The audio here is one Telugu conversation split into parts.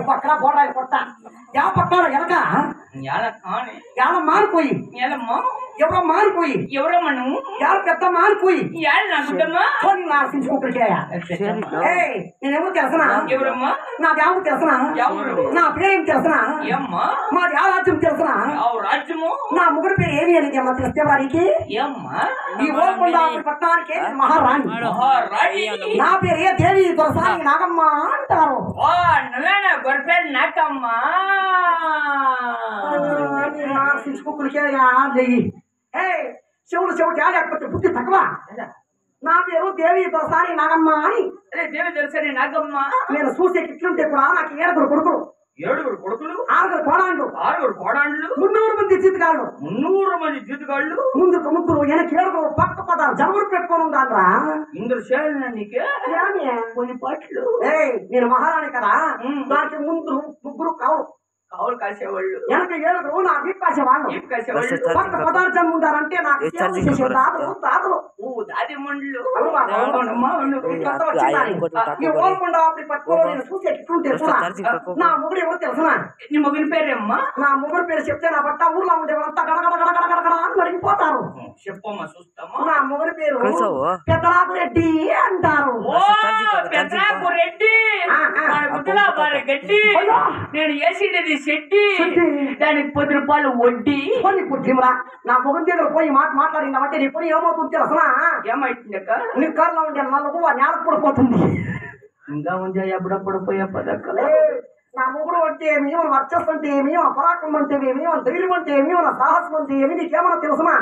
పక్కన పోవడానికి కొట్ట యా పక్కన ఎనక మారిపోయి ఎవరో మారిపోయి ఎవరో మనం యాడ పెద్ద మారిపోయి నేనేమో తెలుసనా ఎవరమ్మా నాదేమో తెలుసనా నా పేరేం తెలుసనా మాది ఆ రాజ్యం తెలుసనా నా ముగ్గురు పేరు ఏమి అనేది అమ్మ తెలిస్తే వారికి ఈ ఓల్కొండ పట్టణానికి మహారాణి నా పేరు ఏ దేవి దొరసాని నాగమ్మ అంటారు నాకమ్మా శివుడు శివుడు లేకపోతే బుద్ధి తక్కువ నా పేరు దేవి దొరసాని నాగమ్మ అని దేవి దొరసాని నాగమ్మ నేను చూసే ఇట్లుంటే కూడా నాకు ఏడుగురు కొడుకులు ఆరుగురు కోడాండ్లు 300 మంది జీతగాళ్ళు ముందుకు ముగ్గురు వెనక్కి ఏడుగురు పక్క పదాలు జనవరు పెట్టుకొని ఉండాలరా ఇందులో నీకే కొన్ని పాటలు నేను మహారాణి కదా దానికి ముందు ముగ్గురు కావులు కాసేవాళ్ళు వెనక ఏడుగురు నా వీపు కాసేవాళ్ళు పక్క పదార్థం ఉండాలంటే నాకు దాదులు దాది మండ్లు నా మొగుడు ఎవరు తెలుసునా నీ మొగుని పేరేమ్మా నా మొగుడు పేరు చెప్తే నా బట్ట ఊర్లో ఉండే వాళ్ళంతా గడగడ అని అడిగిపోతారు చెప్పమ్మా చూస్తామా నా మొగుడి పేరు పెద్దలాపు రెడ్డి అంటారు పెద్దలాపు రెడ్డి గడ్డి నేను వేసిండేది చెడ్డి దానికి 10 రూపాయలు వడ్డీ నా మొగుడి దగ్గర పోయి మాట్లాడిందంటే నీ పని ఏమవుతుంది తెలుసునా ఏమైతుంది నీ కారులో ఉండే నలుగు నేల పడిపోతుంది ఇంకా ఉందా ఎప్పుడప్పుడు పోయే పదక్కలే నా మొగుడు అంటే ఏమి వర్చస్సు అంటే ఏమి పరాక్రమం అంటే ఏమి ధైర్యం అంటే ఏమి సాహసం అంటే ఏమి నీకేమన్నా తెలుసునా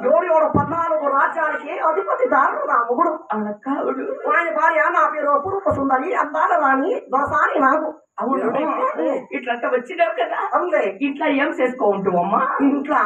ఎవడు 14 రాజ్యాలకి అధిపతి దారుడు నా మొగుడు కావుడు. ఆయన భార్య నా పేరు అపురూప సుందరి అందాల రాణి దొరసాని నాకు. అవును ఇట్లంతా వచ్చినావు కదా. అవునులే. ఇంట్లో ఏం చేసుకో అమ్మా? ఇంట్లో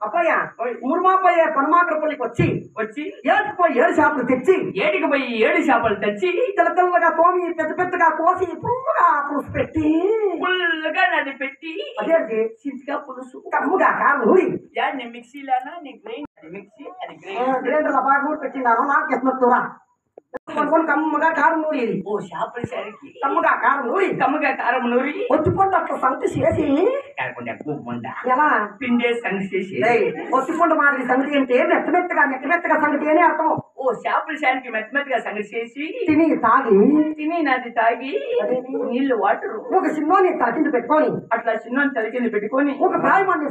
అప్పయ్య ఊర్మాపయ్య పనమాకరపల్లికి వచ్చి ఏటికి పోయి 7 చేపలు తెచ్చి ఏటికి పోయి 7 చేపలు తెచ్చి తెల్ల తెల్లగా తోమి పెద్ద పెద్దగా కోసి పుల్లగా పులుసు పెట్టి పుల్లగా నది పెట్టి అదేంటి చింతగా పులుసు కమ్ముగా కారం నూరి మిక్సీలానా నీ మిక్సీ అది గ్రైండర్ల బాగా నూరి పెట్టినాను నాకు ఎత్తురా కమ్మగా కారం నూరి. ఓ చేపల సరికి కమ్మగా కారం నూరి ఒత్తుకుంటూ అట్లా సంగతి చేసి ఎలా పిండే సంగతి చేసి ఒత్తుకుంటూ మాదిరి సంగతి అంటే మెత్తమెత్తగా సంగతి అని అర్థం. ఓ చేపల సరికి మెత్తమెత్తగా సంగతి చేసి తిని నాది తాగి నీళ్లు వాటర్ ఒక సిన్నోని తలకింద పెట్టుకొని అట్లా చిన్నోని తలకింద పెట్టుకొని ఒక ప్రాయమాన్ని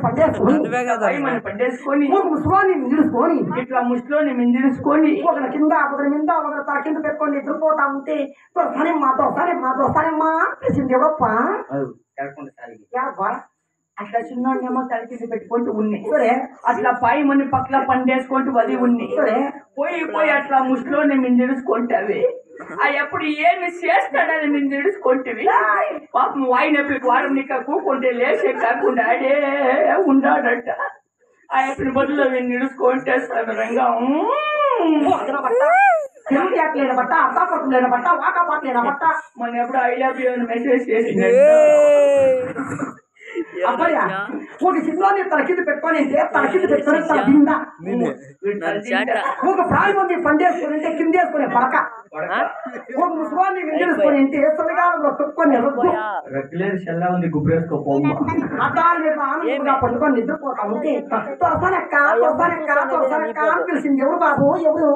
పండేసుకొని ఒక ముసువాన్ని మిందుడుచుకొని ఇట్లా ముసులోని మిందుడుచుకొని ఒకరి కింద ఒకరి మీద ఒకరి తల కింద పెట్టుకొని నిద్రపోతా ఉంటే తోసానమ్మా పిలిచింది ఎవప్ప అట్లా చిన్నోడేమో తల కింద పెట్టుకుంటూ ఉన్నాయి. సరే అట్లా పాయమని పక్కల పండేసుకుంటూ వది ఉన్నాయి. సరే పోయి అట్లా ముసులోని మిందుడుచుకుంటావి. ఎప్పుడు ఏమి చేస్తాడని మిందుడుచుకుంటేవి పాపం వాయినప్పుడు వారం నీకు కూకుంటే లేచే కాకుండా ఆడే ఉండాడట. ఎప్పుడు బదులు నిడుచుకుంటే రంగా లేని బట్ట అర్థాపట్టం లేని బట్ట వాకాపాటు లేని బట్ట మన ఎప్పుడు ఐ లవ్ యూ అని మెసేజ్ చేసింది. అబ్బాయ ఒక సినిమాని తల కింద పెట్టుకొని తల కింద ఒక ప్రాయం ఉంది పండేసుకొని అంటే కిందేసుకునే పడక ఒక ముసువాన్ని విండేసుకొని అంటే చలికాలంలో తొక్కుని అద్దాల మీద ఆనందంగా పండుకొని నిద్రపోతా ఉంటే తొరసనక్క అని పిలిచింది. ఎవరు బాబు ఎవరు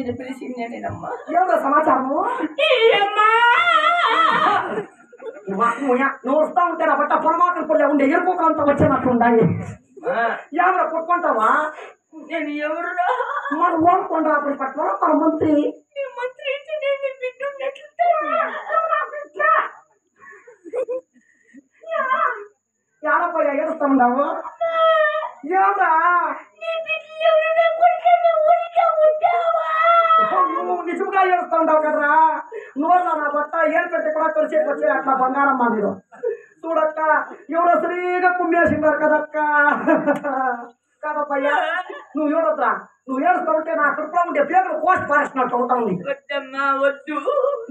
ఇది పిలిచింది నేనమ్మా. ఎవరు సమాచారము నువ్వు వస్తా ఉంటే నా బట్ట పొరమాటలు పొల్లే ఉండే ఎరుపుకంతా వచ్చేనట్టు ఉండాలి. ఎవరు కొట్టుకుంటావా? నేను ఎవరు మన ఓడుకుండా అప్పుడు పట్ల మన మంత్రి ఏడపోయా ఏడుస్తా ఉండవు ఎవరా నువ్వు నిజంగా ఏడుస్తా ఉండవు కదరా. నోర్లో నా బట్ట ఏం పెట్టి కూడా కొలిసేపు వచ్చే అట్లా బంగారం మా మీరు చూడక్క ఎవరో సరిగా కుమ్మేసిండారు కదక్క కదప్పయ్యా. నువ్వు ఏడొద్దురా. నువ్వు ఏడుస్తా ఉంటే నా కడుపులో ఉంటే పేదలు కోసి పారేసినట్టు అవుతా ఉంది. వద్దు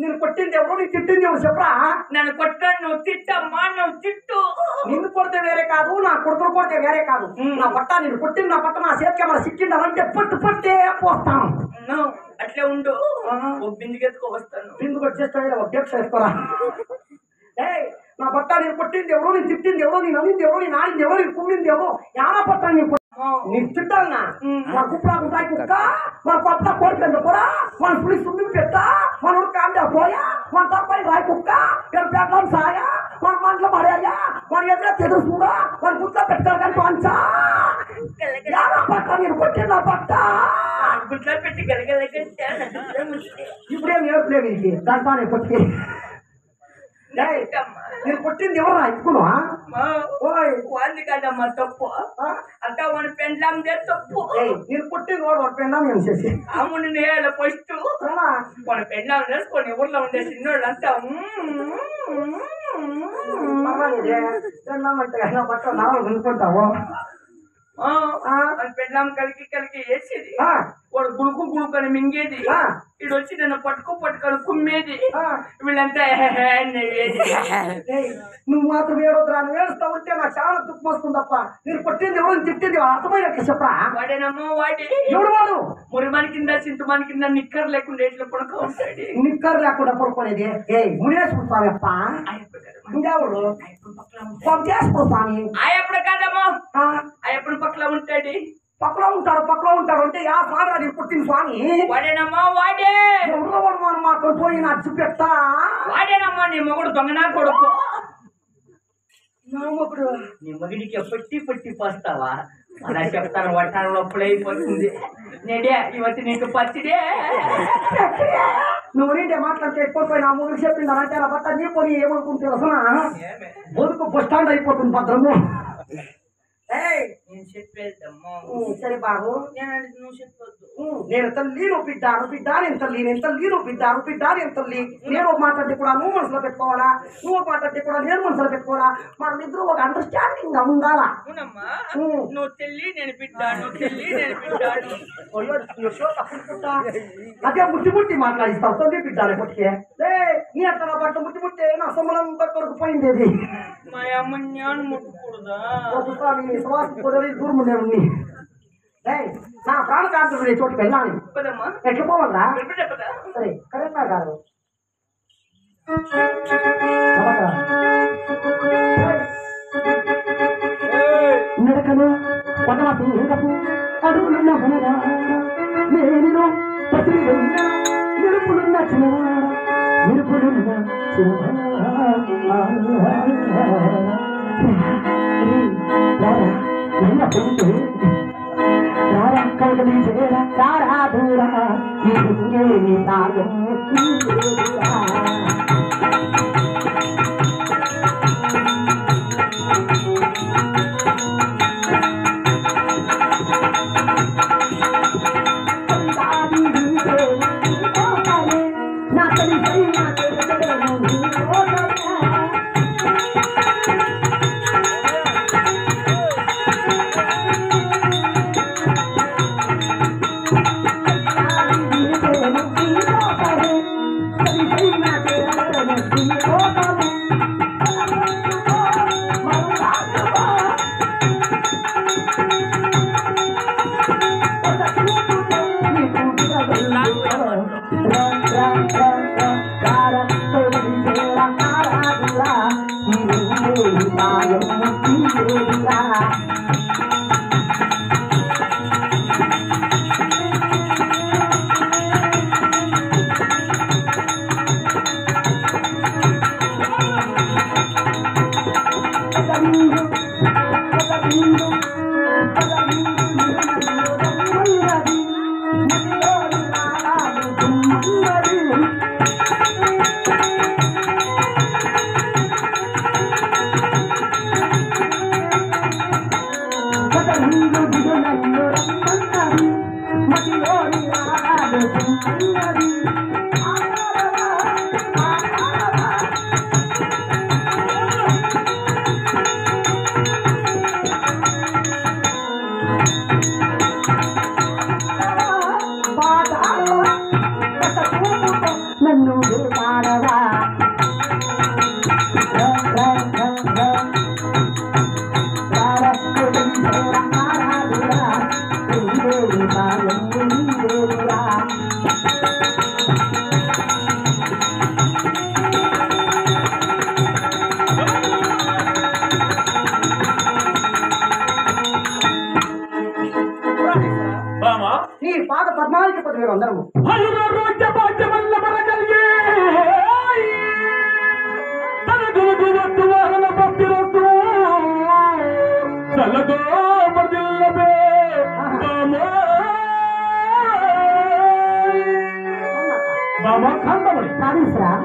నేను కొట్టింది ఎవరు నీకు తిట్టింది ఎవరు చెప్పరా? నన్ను కొట్టాను నువ్వు తిట్టమ్మా నువ్వు తిట్టు. నిన్ను కొడితే వేరే కాదు నా కొడుకులు కొడితే వేరే కాదు. నా బట్ట నేను కొట్టింది నా బట్ట నా చేతికి మన సిక్కిండాలంటే పట్టే పోస్తాను. అట్లే ఉండు బిందుకెత్తుకో వస్తాను. బిందుకు వచ్చేస్తాడు అధ్యక్ష వేసుకోరా. నా బట్ట నేను కొట్టింది ఎవరో నేను తిట్టింది ఎవరో నేను అనింది ఎవరో నేను ఆడింది ఎవరో నేను కుమ్మింది ఎవరో యానా పట్ట నేను తిట్టాలనా మన కుప్పలా ఉంటాయి కుక్క మన కొత్త కోరికలు కూడా మన పులి సుమ్మి పెట్ట మన కాండా పోయా మన తప్పని రాయి కుక్క పెట్టడం సాయా మన మంటలు పడాయా మన ఎదురు తెదురు చూడా మన కుక్క పెట్టాలి కానీ పంచా యానా పట్ట నేను కొట్టిన పట్ట పెట్టి గలగల ఇప్పుడేం ఏడుపులేవు ఇది దాంట్లోనే కొట్టి నేను కొట్టింది ఎవరా ఎత్తుకున్నా వాడిని కాదమ్మా తప్పు అంతా వాడి పెండ్లాందే తప్పు. నేను కొట్టింది వాడు వాడు పెండ్లాం ఏం చేసి అమ్ముని నేల ఫస్ట్ వాడి పెండ్లాం వేసుకొని ఊర్లో ఉండే చిన్నోళ్ళు అంతా పెండ్లాం అంటే బట్ట నాలుగు కొనుక్కుంటావు పెళ్ళాం కలికి వేసేది వాడు గుడుకు అని మింగేది. ఇడు వచ్చి నన్ను పట్టుకొని కుమ్మేది. వీళ్ళంతా నువ్వు మాత్రం ఏడొద్దురా. నువ్వు ఏడుస్తా ఉంటే నాకు చాలా దుఃఖం వస్తుంది తప్ప నేను కొట్టింది ఎవరు తిట్టింది అర్థమయ్యట్లే చెప్పరా. వాడేనమ్మా వాడే ఎవడు వాడు మురిమాని కింద చింతమాని కింద నిక్కర్ లేకుండా ఎట్లా పడుకో ఉంటాడు. నిక్కర్ లేకుండా పడుకోనేది మునేసుకుంటావు అప్ప ఇంకెవడు పంపేసుకో స్వామి. ఎప్పుడు కాదమ్మా ఎప్పుడు పక్కన ఉంటాడు పక్కలో ఉంటాడు అంటే యా సాగరాది పుట్టిన స్వామి వాడేనమ్మా వాడే ఎవరు మనం అక్కడ పోయి నచ్చి పెట్టా వాడేనమ్మా నీ మొగుడు దొంగనా కొడుకు. నా మొగుడు నీ మగిడికి పట్టి పోస్తావా అలా చెప్తాను. వట్టాల లోపల అయిపోతుంది. నేడే ఇవచ్చి నీకు పచ్చిడే నువ్వు నీంటే మాట్లాడితే ఎక్కువపోయి నా మొగుడు చెప్పింది అంటే నా బట్ట నీ పోనీ ఏమనుకుంటే అసలు బతుకు బస్ స్టాండ్ అయిపోతుంది భద్రము. నేను చెప్పేద్దమ్మా సరే బాబు నువ్వు చెప్పొద్దు నేను తల్లి నువ్వు బిడ్డ నువ్వు బిడ్డ నేను తల్లి నేను తల్లి నువ్వు బిడ్డ నువ్వు బిడ్డ నేను తల్లి నేను ఒక మాట్లాడితే కూడా నువ్వు మనసులో పెట్టుకోవాలా నువ్వు ఒక మాట్లాడితే కూడా నేను మనసులో పెట్టుకోవాలా మనం ఇద్దరు ఒక అండర్స్టాండింగ్ గా ఉండాలా నువ్వు తెల్లి నేను బిడ్డ నువ్వు తెల్లి నేను బిడ్డ అదే ముట్టి ముట్టి మాట్లాడిస్తావు తల్లి బిడ్డ కొట్టికే నీ అట్లా పట్ల ముట్టి ముట్టే నా సొమ్మలంతా కొరకు పోయింది మా అమ్మ జ్ఞానం ముట్టకూడదా దూరం ఉండేవాడిని నా ప్రాణకాంతుడు చోటుకి వెళ్ళాలి ఎట్లా పోవాలా సరే కరెక్టా కాదు నడకను పదవకు అడుగులున్న బునరా నేను పసిరిగొన్న నిరుపులున్న చిన్నవాడ నిరుపులున్న కౌగలి చేర తారా దూరా ఈ తాగం నా తల్లి నీ పాద పద్మానికి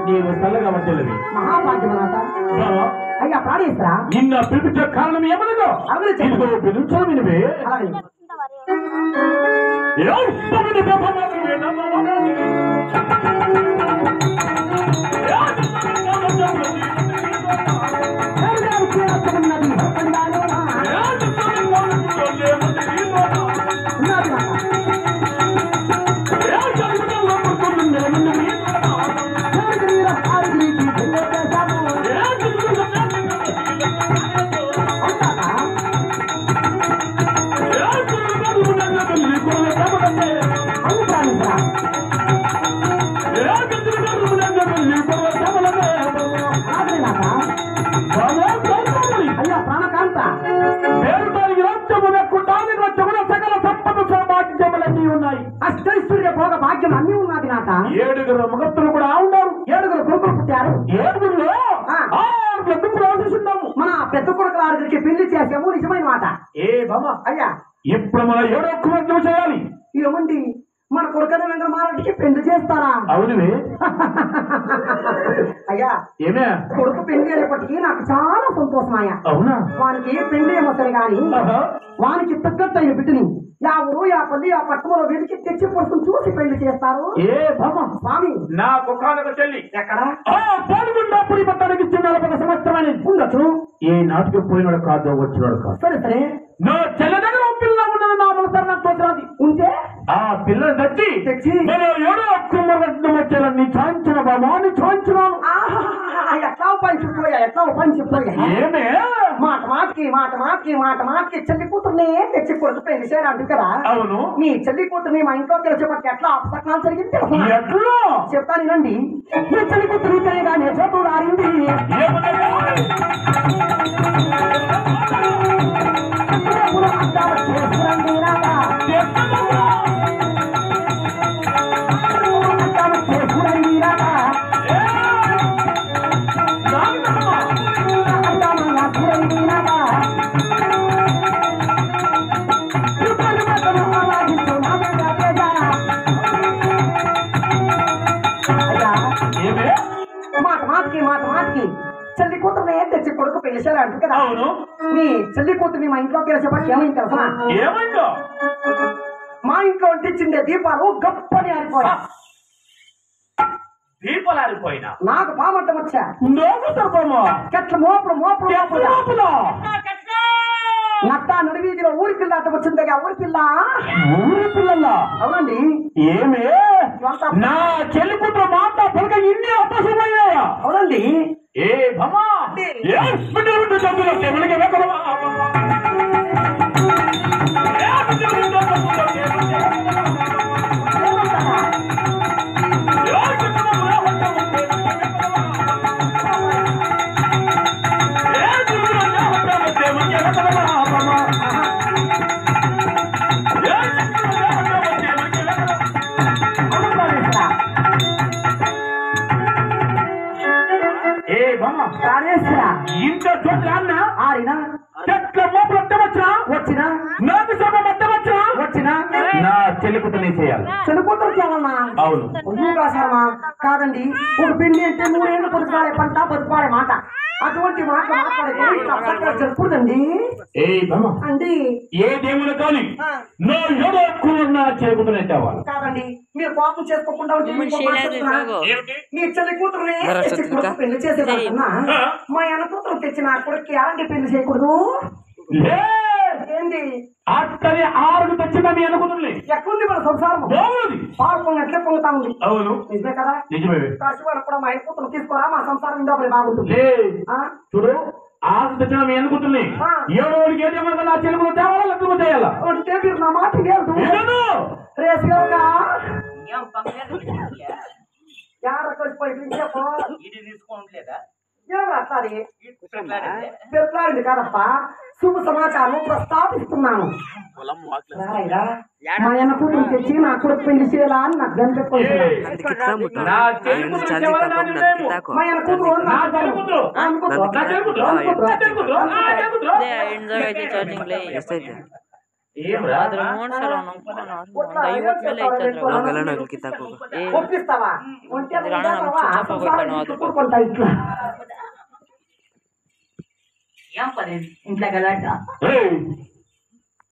1000 మహాభాగ్యమనాథ అయ్యా ప్రాణేశ్వర నిన్న పిలిపించే కారణం ఏమనదో పిలుచు వినివే అష్టైశ్వర్య భోగ భాగ్యం అన్ని ఉన్నది నాట 7 ముఖత్తులు కూడా ఉన్నారు 7 కొడుకులు పుట్టారు 7 మన పెద్ద కొడుకు వారికి పెళ్లి చేసాము నిజమైన మాట ఏ బాబా అయ్యా ఇప్పుడు మన 7 కుమార్తెలు చేయాలి ఏమండి మన కొడుకు వెంకటమారెడ్డికి పెళ్లి చేస్తా చెప్తారా? అవునువే. అయ్యా ఏమే కొడుకు పెళ్లి అనేప్పటికీ నాకు చాలా సంతోషం అయ్యా. అవునా? వానికి పెళ్లి ఏమొస్తుంది కానీ వానికి తగ్గట్టు అయిన బిడ్డని యా ఊరు యా పల్లి ఆ పట్టణంలో వెతికి తెచ్చి పొడుకుని చూసి పెళ్లి చేస్తారు. ఏ బాబా స్వామి నా కుకాలకు చెల్లి ఎక్కడ పాల్గొండాపురి పట్టానికి ఇచ్చిన 40 సంవత్సరమని ఉండొచ్చు. ఏ నాటికి పోయినాడు కాదు వచ్చినాడు కాదు. సరే సరే నా చెల్ల దగ్గర పిల్ల ఉన్నది నా మనసారి నాకు తోచరాది ఉంటే ఆ పిల్లని తెచ్చి నేను ఏడో కుమ్మరత్నం వచ్చారని చాంచిన బామాని చాంచున్నాను. ఎట్లా పని చెప్పోయా ఎట్లా పని చెప్పోయా? ఏమే మాట మాటకి చెల్లి కూతుర్ని తెచ్చి కొడుకు పెళ్లి చేయాలంటు కదా. అవును. మీ చెల్లి కూతుర్ని మా ఇంట్లో తెలిసేపటికి ఎట్లా అపసకనాలు జరిగింది తెలుసు. ఎట్లా చెప్తాను నండి. మీ చెల్లి కూతురు తెలియగానే చేతులు ఆరింది. మాటకి చెల్లి కూతురుని తెచ్చి కొడుకు పెళ్లి చేయాలంటు కదా. అవును. మీ చెల్లి కూతుర్ని మా ఇంట్లో తెలిసేపటికి ఏమైంది తెలుసా? ఏమైందో? మా ఇంట్లో తెచ్చిండే దీపాలు గొప్పని ఆరిపోయా. దీపాలు ఆరిపోయినా నాకు పామంటం వచ్చా. చెట్ల మోపుడు నట్టా నడివీధిలో ఊరి పిల్ల అట్ట వచ్చిందిగా. ఊరి పిల్ల అవునండి. ఏమే నా చెల్లి కూతురు మాట పలక ఇన్ని అవకాశమయ్యాయా? అవునండి. ఏ భమా ఇంట్లో చోట్ల ఆడినా చెట్ల మోపులు వచ్చినా నాకు సభ వచ్చినా నా చెల్లి కూతురు చేయాలి. చెల్లి కూతురు చేయాలన్నా? అవును. కాదండి. ఒక పెళ్లి అంటే 3 ఏళ్ళు పొదుపాడే పంట పొదుపాడే మాట. అటువంటి మాటలు మాట్లాడే చెప్పుదండి అండి. ఏ దేవుడు కానీ నా ఏడో కూతురు చెల్లి తేవాలి. కాదండి. మీరు కోపం చేసుకోకుండా ఉంటే మీ చెల్లి కూతురుని పెళ్లి చేసేదాన్నా మా అన్న కూతురు తెచ్చి నా కొడుకు ఎలాంటి పెళ్లి చేయకూడదు. ఏంటి అక్కడి 6 తెచ్చిన మీ అనుకుంటుంది. ఎక్కడుంది మన సంసారం? పాలు పొంగట్లే పొంగుతా ఉంది. అవును. నిజమే కదా? నిజమే. కష్టపడ కూడా మా కూతురు తీసుకోరా మా సంసారం ఇందో బాగుంటుంది. చూడు 6 తెచ్చిన మీ అనుకుంటుంది. 7 ఏదేమో నా చెల్లి తేవాలా లెక్క చేయాలా అంటే మీరు నా మాట లేదు. రేసుగా తీసుకోవట్లేదా? పెట్లాడింది కాదప్ప. శుభ సమాచారం ప్రస్తావిస్తున్నాను. మా అన్న కూతురు తెచ్చి నా కొడుకు పెళ్లి చేయాలా అని నాకు గంట ఒప్పిస్తావా? ఇంట్లో గలాట